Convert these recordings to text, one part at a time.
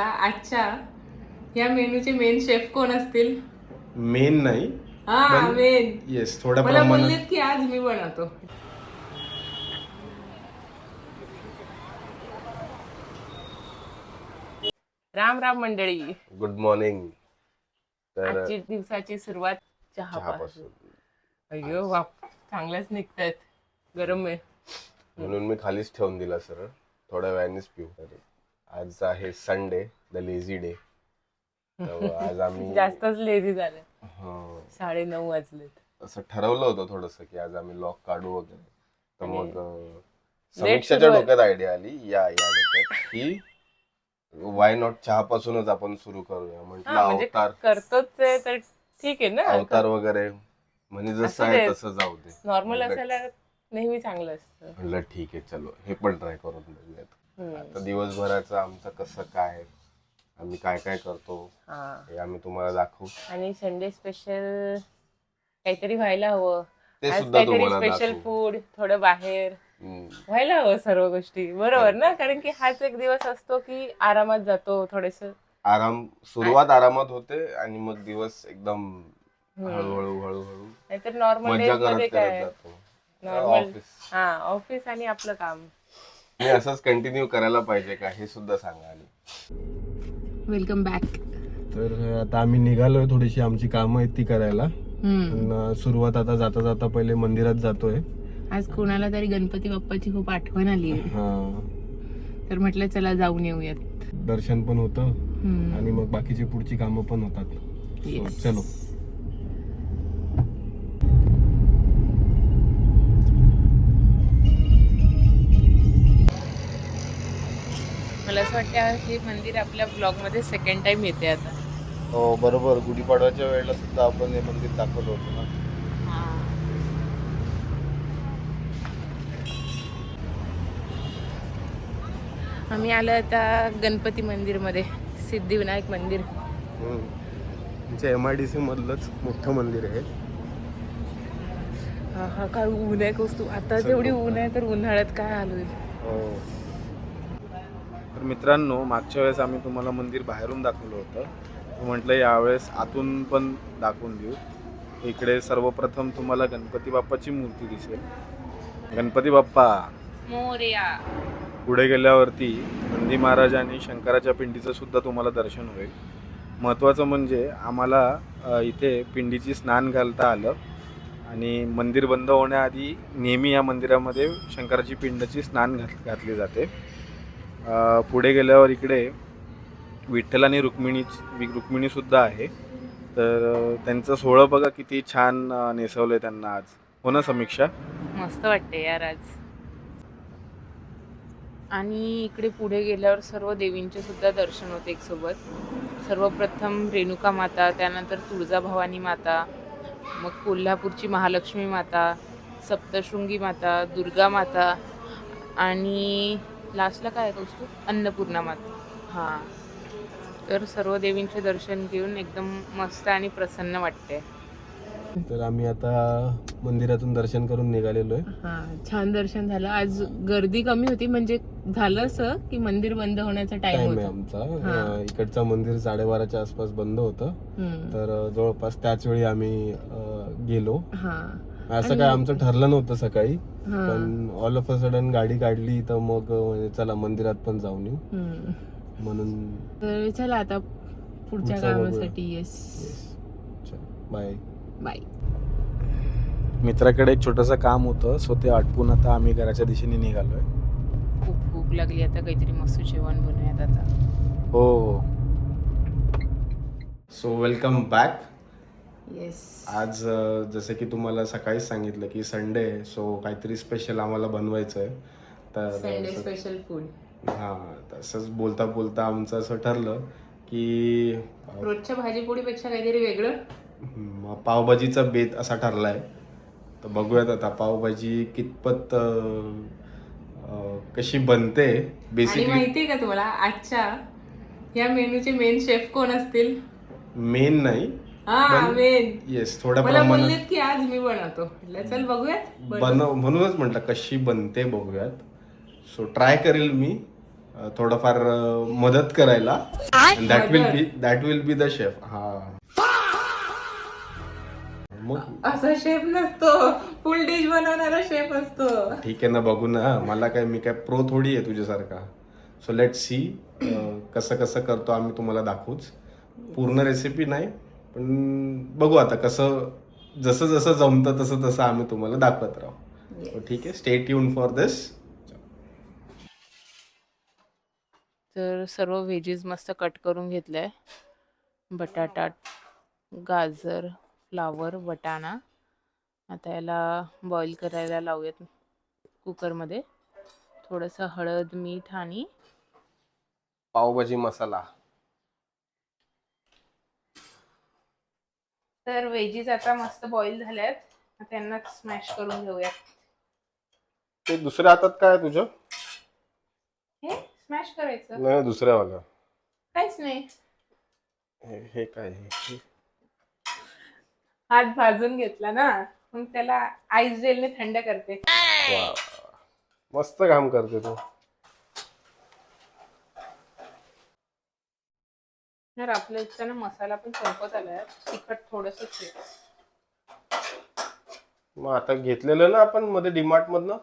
आजच्या या मेनूचे main chef कोण असतील? मेन नाही हा मेन. येस, थोड्या मला प्रमाणात. बोललेत की आज मी बनवतो. राम राम मंडळी. Good morning. तर आजची दिवसाची सुरुवात चहापासून. चहापासून अय्यो बाप, चांगल्याच निघतायत. गरम आहे म्हणून मी खालीच ठेवून दिला सरळ, थोड्या वेळानेच पिऊ. आज आहे संडे, द लेझी डे. तर आज आम्ही जास्तच लेझी झाले. हं, 9:30 वाजलेत. असं ठरवलं होतं थोडस की आज आम्ही लॉक काढू वगैरे. तर आणि मग late समीक्षाच्या सुरुवात. डोक्यात आयडिया आली या डोक्यात की वाय नॉट चहापासूनच आपण सुरू करूया. म्हटलं म्हणजे अवतार करतोच आहे तर ठीक आहे ना. अवतार वगैरे म्हणजे जसं असू आहे दे. तसं जाऊ दे. नॉर्मल म्हटलं असायला नेहमी चांगलं असतं. म्हटलं ठीक आहे, चलो हे पण ट्राय करून बघूयात. आता दिवसभराचं आमचं कसं काय, आम्ही काय काय करतो हे आम्ही तुम्हाला दाखवू. आणि संडे स्पेशल काहीतरी व्हायला हवं. ते आज सुद्धा काहीतरी तुम्हाला स्पेशल दाखवू. फूड, थोडं बाहेर हम्म. व्हायला हवं सर्व गोष्टी. बरोबर ना? कारण की हाच एक दिवस असतो की आरामात जातो. थोडेस आराम, सुरुवात आरामात होते आणि मग दिवस एकदम हळूहळू हळूहळू नाहीतर नॉर्मल मजा डेज मध्ये करत करत काय जातो. नॉर्मल ऑफिस ऑफिस आणि आपलं काम. मी असंच कंटिन्यू करायला पाहिजे का हे सुद्धा सांगा. आणि वेलकम बॅक. तर आता आम्ही निघालोय, थोडीशी आमची कामं आहेत ती करायला. सुरुवात आता जाता जाता पहिले मंदिरात जातोय. आज कोणाला तरी गणपती बाप्पाची खूप आठवण आली आहे. हा, तर म्हटलं चला जाऊन येऊयात. दर्शन पण होतं आणि मग बाकीची पुढची कामं पण होतात. So, चलो. मला असं वाटतं हे मंदिर आपल्या ब्लॉग मध्ये सेकंड टाइम येते आता. हो बरोबर, गुढीपाडव्याच्या वेळेला सुद्धा आपण हे मंदिर दाखवलं होतं ना. आम्ही आलो आता गणपती मंदिर मध्ये, सिद्धिविनायक मंदिर. MIDC मधलंच मोठं मंदिर आहे. हा काय ऊन आहे वस्तू आता, जेवढी ऊन आहे तर उन्हाळ्यात काय हाल होईल. तर मित्रांनो, मागच्या वेळेस आम्ही तुम्हाला मंदिर बाहेरून दाखवलं होतं. म्हटलं यावेळेस आतून पण दाखवून देऊ. इकडे सर्वप्रथम तुम्हाला गणपती बाप्पाची मूर्ती दिसेल. गणपती बाप्पा मोरया. पुढे गेल्यावरती नंदी महाराज आणि शंकराच्या पिंडीचं सुद्धा तुम्हाला दर्शन होईल. महत्त्वाचं म्हणजे आम्हाला इथे पिंडीची स्नान घालता आलं आणि मंदिर बंद होण्याआधी नेहमी या मंदिरामध्ये शंकराची पिंडीची स्नान घातली जाते. पुढे गेल्यावर इकडे विठ्ठल आणि रुक्मिणीसुद्धा आहे. तर त्यांचं सोहळं बघा किती छान नेसवलं आहे त्यांना आज. हो ना समीक्षा? मस्त वाटते यार आज. आणि इकडे पुढे गेल्यावर सर्व देवींचे सुद्धा दर्शन होते एक सोबत. सर्वप्रथम रेणुका माता, त्यानंतर तुळजाभवानी माता, मग कोल्हापूरची महालक्ष्मी माता, सप्तशृंगी माता, दुर्गा माता आणि लास्टला काय असतो अन्नपूर्णा माता. हां, तर सर्व देवींचे दर्शन घेऊन एकदम मस्त आणि प्रसन्न वाटते. तर आम्ही आता मंदिरातून दर्शन करून निघालेलो आहे. छान दर्शन झालं. आज गर्दी कमी होती, म्हणजे झालं असं की मंदिर बंद होण्याचा टाइम आहे आमचा. इकडचं मंदिर 12:30च्या आसपास बंद होतं. तर जवळपास त्याच वेळी आम्ही गेलो. असं काय आमचं ठरलं नव्हतं सकाळी, पण ऑल ऑफ अ सडन गाडी काढली तर मग चला मंदिरात पण जाऊन येऊ म्हणून. तर चला आता पुढच्या कामासाठी. Yes, bye bye. मित्राकडे एक छोटंसं काम होतं, सो ते आटपून आता आम्ही घराच्या दिशेने निघालोय. खूप भूक लागली आता, काहीतरी मस्त जेवण बनवूयात आता. हो. So welcome back. येस. आज जसं की तुम्हाला सकाळीच सांगितलं की संडे आहे, सो काहीतरी स्पेशल आम्हाला बनवायचं आहे. तर संडे स्पेशल फूड. तसंच बोलता बोलता आमचं असं ठरलं की रोजच्या भाजीपोळीपेक्षा काहीतरी वेगळं. पावभाजीचा बेत असा ठरलाय. तर बघूयात आता पावभाजी कितपत कशी बनते. आणि माहितीये का तुम्हाला आजच्या या मेनूचे मेन शेफ कोण असतील? मेन नाही, मेन. येस, थोड्या मला प्रमाणात. बोललेत की आज मी बनवतो. चल बघूयात. म्हणूनच म्हटलं कशी बनते बघूयात. सो ट्राय करेल मी. थोडंफार मदत करायला. That will be the chef. हा मग असा शेफ नसतो, फुल डिश बनवणारा शेफ असतो. ठीक आहे ना, बघू ना. मला काय, मी काय प्रो थोडी आहे तुझ्यासारखा. सो लेट सी कसं कसं करतो आम्ही, तुम्हाला दाखवूच. पूर्ण रेसिपी नाही, पण बघू आता कसं, जसं जसं जमतं तसं तसं आम्ही तुम्हाला दाखवत राहू. So, ठीक आहे, स्टे ट्यून फॉर दिस. तर सर्व व्हेजीज मस्त कट करून घेतलंय. बटाटा, गाजर, फ्लावर, वटाणा. आता याला बॉईल करायला लावूयात कुकरमध्ये. थोडंसं हळद, मीठ आणि पावभाजी मसाला. तर व्हेजीज आता मस्त बॉईल झाल्यात. त्यांना स्मॅश करून घेऊयात. ते दुसऱ्या हातात काय आहे तुझ्या? हे स्मॅश करायचं, नाही, दुसऱ्यावाला. काहीच नाही. हे काय आहे? हात भाजून घेतला ना, मग त्याला आईस जेलने थंड करते. वा, मस्त काम करते तू. तर आपल्या इथं ना मसाला पण संपत आलाय. तिखट थोडंसंच आहे. मग आता घेतलेलं ना आपण मध्ये डीमार्ट मधनं.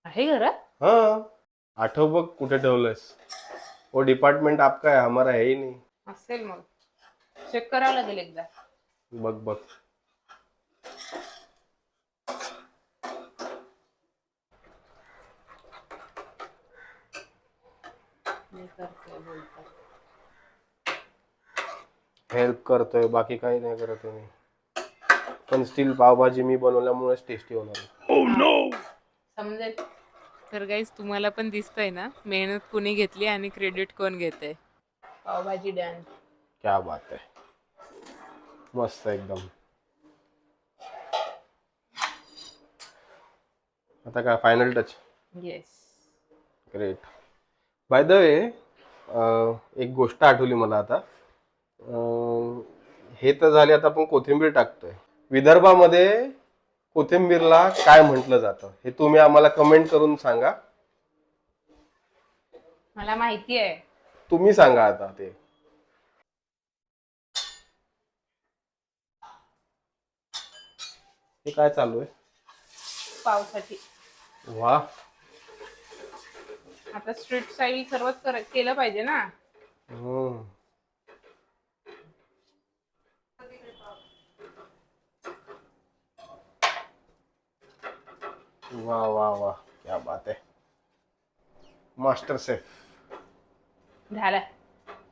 आहे घरात? हाँ, आठव बघ कुठे ठेवलंयस. वो डिपार्टमेंट आपका है, हमारा है ही नहीं. असेल, मग चेक करावं लागेल एकदा. बघ बघ. मी करते, बोलतात. हेल्प करतोय, बाकी काही नाही करत आहे मी. पण स्टील पावभाजी मी बनवल्यामुळेच टेस्टी होणार. समजेल. तर गाईस, तुम्हाला पण दिसतंय ना मेहनत कोणी घेतली आणि क्रेडिट कोण घेतंय. पावभाजी डन. क्या बात आहे, मस्त एकदम. आता काय final touch? Yes. Great. By the way, एक गोष्ट आठवली मला आता. हे तर झाले, आता आपण कोथिंबीर टाकतोय. विदर्भामध्ये कोथिंबीरला काय म्हटलं जातं हे तुम्ही आम्हाला कमेंट करून सांगा. मला माहिती आहे. तुम्ही सांगा आता ते. हे काय चालू आहे? पावसाठी. वा, आता स्ट्रीट स्टाईल सर्वच केलं पाहिजे ना. वा वा वा, क्या बात आहे. Master chef. झालं.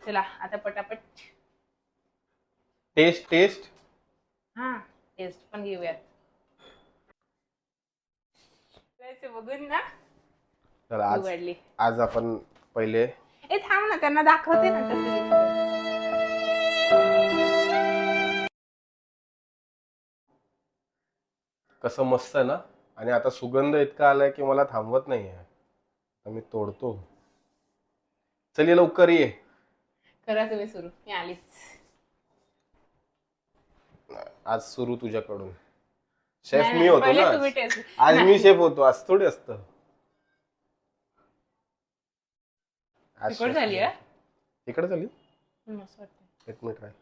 चला आता पटापट टेस्ट टेस्ट. हा, टेस्ट पण घेऊयात. बघून ना तर आज उघडली. आज आपण पहिले ए थांब ना, त्यांना दाखवते ना कसं दिसतं. कसं मस्त आहे ना. आणि आता सुगंध इतका आलाय की मला थांबवत नाहीये. आता मी तोडतो. चल ये लवकर ये. करा तुम्ही सुरू, मी आलीच. आज सुरू तुझ्याकडून. शेफ नाही, मी नाही, होतो पहिले ना तुम्ही आज. टेस्ट. आज नाही. मी शेफ होतो, आज थोडी असतं. आज तिखट chef झाली मी. आहे. तिखट झाली. मस्त वाटतं. एक मिनिट राहील.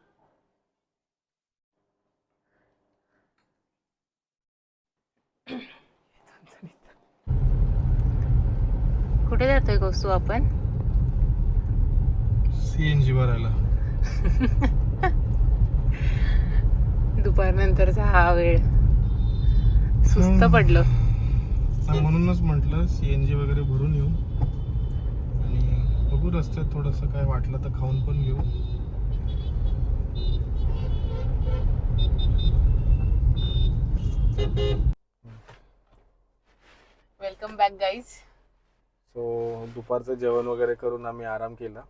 कुठे जातोय कौस्तू आपण? सीएनजी भरायला. दुपारनंतरचा हा वेळ सुस्त पडलं. म्हणूनच म्हटलं सीएनजी वगैरे भरून येऊ आणि बघू रस्त्यात थोडंसं काय वाटलं तर खाऊन पण घेऊ. Welcome back guys. सो दुपारचं जेवण वगैरे करून आम्ही आराम केला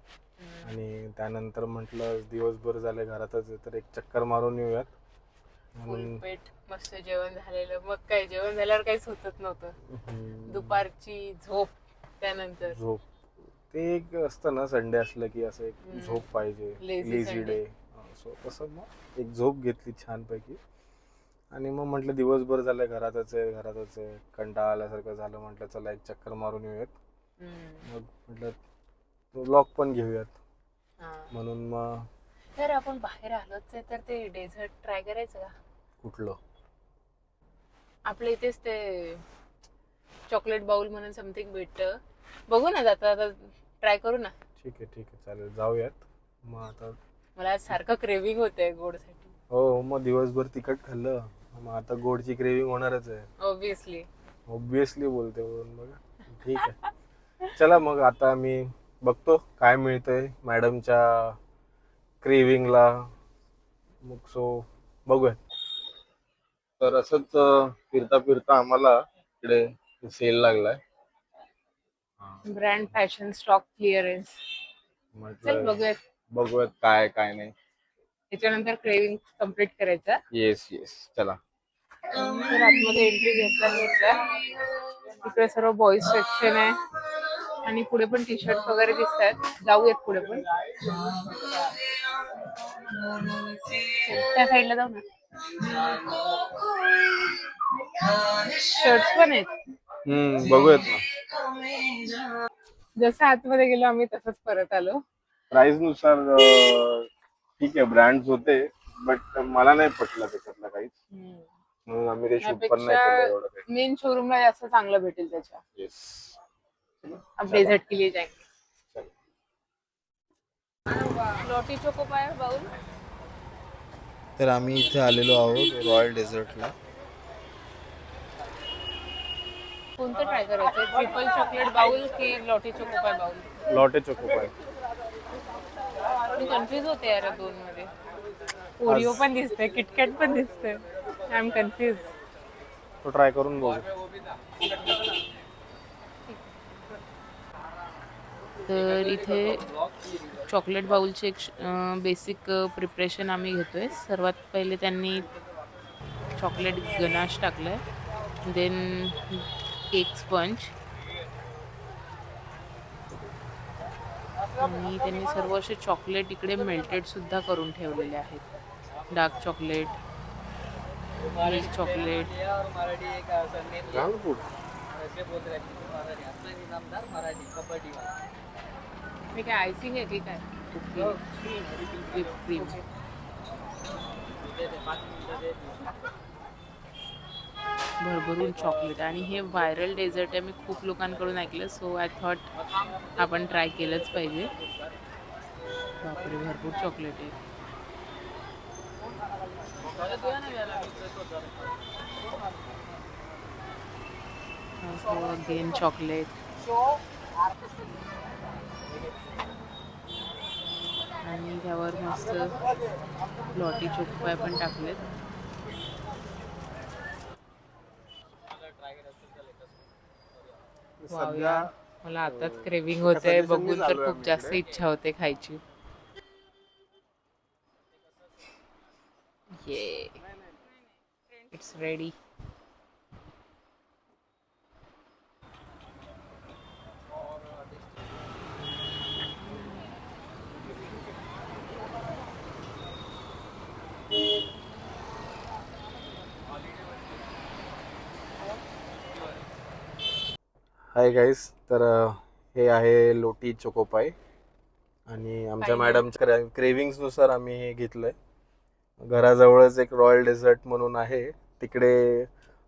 आणि त्यानंतर म्हटलं दिवसभर झाले घरातच आहे, तर एक चक्कर मारून येऊयात म्हणून. पेट मस्त जेवण झालेलं. मग काय, जेवण झाल्यावर काहीच होतच नव्हतं. दुपारची झोप, त्यानंतर झोप. ते एक असतं ना, संडे असलं की असं एक झोप पाहिजे, लेझी डे. सो तसं मग एक झोप घेतली छानपैकी आणि मग म्हटलं दिवसभर झालं घरातच आहे, कंटाळा आल्यासारखं झालं. म्हटलं चला एक चक्कर मारून येऊयात. हम्म. मग म्हटलं तो ब्लॉग पण घेऊयात, हा. म्हणून मग. तर आपण बाहेर आलोच आहे, तर ते डेझर्ट ट्राय करायचं का? कुठलं? आपल्या इथेच ते चॉकलेट बाउल म्हणून समथिंग भेटतं. बघू ना, जाता आता ट्राय करू ना. ठीक आहे चालेल, जाऊयात मग आता. मला आज सारखं क्रेविंग होतंय गोडसाठी. हो, मग दिवसभर तिखट खाल्लं, मग आता गोडची क्रेविंग होणारच आहे. ऑब्विसली. ऑब्विसली बोलते म्हणून बघा. ठीक आहे, चला मग आता मी बघतो काय मिळतंय मॅडमच्या क्रेविंगला. मग सो बघूया. तर असंच फिरता फिरता आम्हाला इकडे सेल लागलाय. Brand fashion stock clearance. चल म्हटलं बघूयात. बघूयात काय नाही. त्याच्यानंतर क्रेविंग कम्प्लीट करायचा. येस चला. तर आतमध्ये एंट्री घेतल्या इकडे सर्व बॉईज सेक्शन आहे, आणि पुढे पण टी शर्ट वगैरे दिसत आहेत. जाऊयात पुढे पण. त्या साईडला जाऊ ना. शर्ट्स पण आहेत. बघूयात ना. जसं आतमध्ये गेलो आम्ही तसंच परत आलो. प्राइस नुसार ठीक आहे, ब्रँड्स होते, बट मला नाही पटलं त्याच्यातलं काहीच, म्हणून आम्ही ते शूट पण नाही केलं एवढं काही. मेन शोरूमला जास्त चांगलं भेटेल त्याच्या. येस. अब डेजर्ट के लिए जाएंगे. लोटी चोको पाय बाउल. तर आम्ही इथे आलेलो आहोत रॉयल डेझर्टला. कोणतं ट्राय करायचं? ट्रिपल चॉकलेट बाउल की लोटी चोको पाय बाउल? लॉटे चोको पाय. मी कन्फ्युज होते यार दोन मध्ये. ओरिओ पण दिसते, किटकॅट पण दिसते. I am confuse. तो ट्राय करून बघू. तर इथे चॉकलेट बाउलचे एक बेसिक प्रिपरेशन आम्ही घेतोय. सर्वात पहिले त्यांनी चॉकलेट गनाश टाकलंय, देन केक स्पंज, आणि त्यांनी सर्व असे चॉकलेट इकडे मेल्टेड सुद्धा करून ठेवलेले आहेत. Dark chocolate, milk chocolate. हे काय आयसिंग आहे की काय? Whip cream. भरभरून चॉकलेट, आणि हे व्हायरल डेझर्ट आहे. मी खूप लोकांकडून ऐकलं, सो आय थॉट आपण ट्राय केलंच पाहिजे. बापरे, भरपूर चॉकलेट आहे. अगेन चॉकलेट, आणि त्यावर मस्त लॉटी चोको पाय पण टाकलेत. वाव यार, मला आताच क्रेविंग होते. बघून तर खूप जास्त इच्छा होते खायची. ये, इट्स रेडी. हाय गाईस, तर हे आहे लोटी चोकोपाय, आणि आमच्या मॅडमच्या क्रेविंग्स नुसार आम्ही हे घेतलंय. घराजवळच एक रॉयल डेझर्ट म्हणून आहे, तिकडे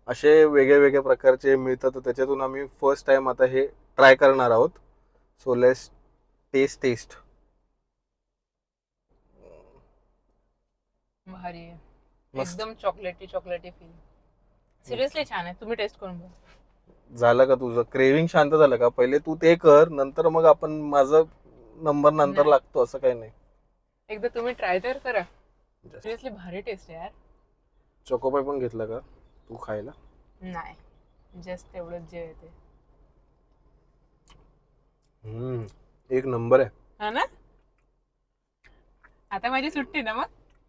असे वेगळे वेगळे प्रकारचे मिळतात, तर त्याच्यातून आम्ही फर्स्ट टाइम आता हे ट्राय करणार आहोत. So let's test. भारी आहे, एकदम चॉकलेटी फील. सिरियसली छान आहे. तुम्ही टेस्ट करून बघा. झालं का तुझं क्रेविंग शांत झालं का? पहिले तू ते कर, नंतर मग आपण, माझा नंबर नंतर लागतो असं काही नाही. एकदा तुम्ही ट्राय तर करा. सिरियसली भारी टेस्ट आहे यार. चोकोपाय पण घेतला का तू खायला? नाही, जस्ट एवढंच जे आहे ते. एक नंबर आहे. हा ना. आता माझी सुट्टी ना मग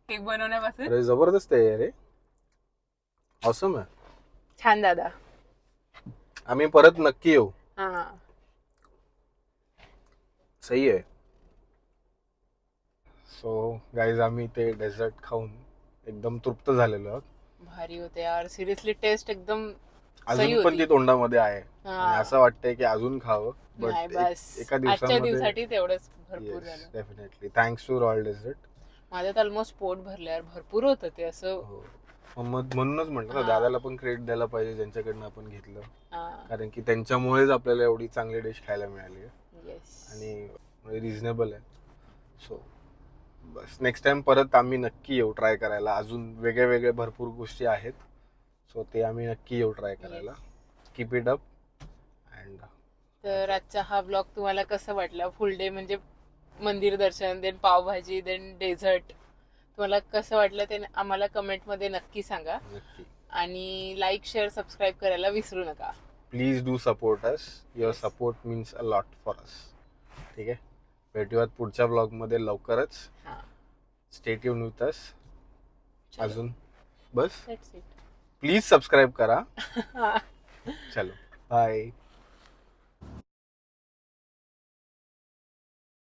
केक बनवण्यापासून. अरे जबरदस्त आहे रे, ऑसम आहे. छान दादा, आम्ही परत नक्की येऊ. हा, सही आहे. सो गाईज, आम्ही ते डेझर्ट खाऊन एकदम तृप्त झालेलो आहोत. भारी होते यार. सिरियसली टेस्ट एकदम अजून सही पण ती होती. तोंडामध्ये आहे आणि हा. असं वाटतंय की अजून खावं. नाही बट बस एका आजच्या दिवसामध्ये दिवसासाठी तेवढंच भरपूर येस झालं. Definitely thanks to Royal Dessert. माझं तर ऑलमोस्ट पोट भरल्यावर भरपूर होतं ते असं. हो म्हणूनच म्हटलं ना हा. दादाला पण क्रेडिट द्यायला पाहिजे ज्यांच्याकडनं आपण घेतलं, हा. कारण की त्यांच्यामुळेच आपल्याला एवढी चांगली डिश खायला मिळाली आहे येस. आणि रिझनेबल आहे. सो बस नेक्स्ट टाइम परत आम्ही नक्की येऊ ट्राय करायला. अजून वेगळे वेगळे भरपूर गोष्टी आहेत, सो ते आम्ही नक्की येऊ ट्राय करायला. Keep it up. अँड तर आजचा हा ब्लॉग तुम्हाला कसा वाटला? फुल डे म्हणजे मंदिर दर्शन, देन पावभाजी, देन डेझर्ट, तुम्हाला कसं वाटलं ते आम्हाला कमेंटमध्ये नक्की सांगा. नक्की आणि लाईक, शेअर, सबस्क्राईब करायला विसरू नका. Please do support us. Your Yes. Support means a lot for us. ठीक आहे, भेटूयात पुढच्या ब्लॉगमध्ये लवकरच. हां. Stay tune with us. चलो. अजून बस That's it. प्लीज सबस्क्राईब करा. हां. चलो बाय.